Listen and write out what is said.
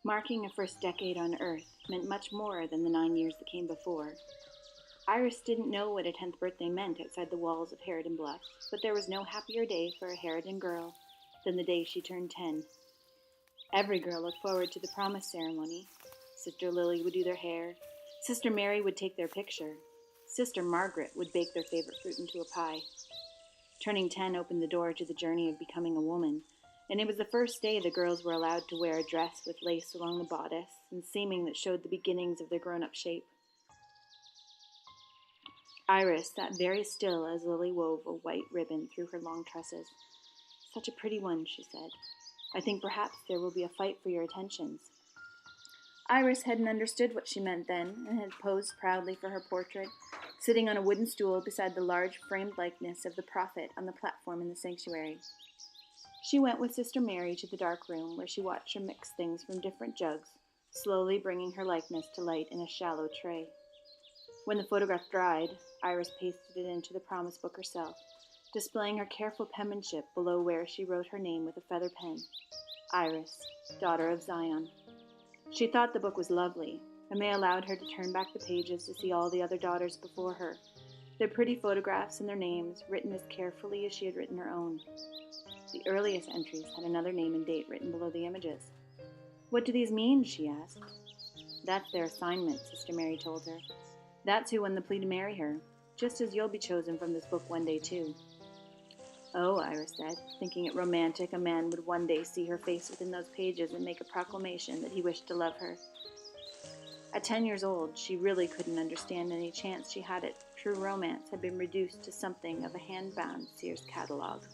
Marking a first decade on Earth meant much more than the 9 years that came before. Iris didn't know what a 10th birthday meant outside the walls of Harridan Bluffs, but there was no happier day for a Harridan girl than the day she turned 10. Every girl looked forward to the promise ceremony. Sister Lily would do their hair. Sister Mary would take their picture. Sister Margaret would bake their favorite fruit into a pie. Turning 10 opened the door to the journey of becoming a woman, and it was the first day the girls were allowed to wear a dress with lace along the bodice and seaming that showed the beginnings of their grown-up shape. Iris sat very still as Lily wove a white ribbon through her long tresses. "Such a pretty one," she said. "I think perhaps there will be a fight for your attentions." Iris hadn't understood what she meant then, and had posed proudly for her portrait, sitting on a wooden stool beside the large framed likeness of the prophet on the platform in the sanctuary. She went with Sister Mary to the dark room, where she watched her mix things from different jugs, slowly bringing her likeness to light in a shallow tray. When the photograph dried, Iris pasted it into the promise book herself, displaying her careful penmanship below where she wrote her name with a feather pen: Iris, daughter of Zion. She thought the book was lovely, and they allowed her to turn back the pages to see all the other daughters before her, their pretty photographs and their names written as carefully as she had written her own. The earliest entries had another name and date written below the images. "What do these mean?" she asked. "That's their assignment," Sister Mary told her. "That's who won the plea to marry her, just as you'll be chosen from this book one day too." "Oh," Iris said, thinking it romantic a man would one day see her face within those pages and make a proclamation that he wished to love her. At 10 years old, she really couldn't understand any chance she had at true romance had been reduced to something of a hand-bound Sears catalog.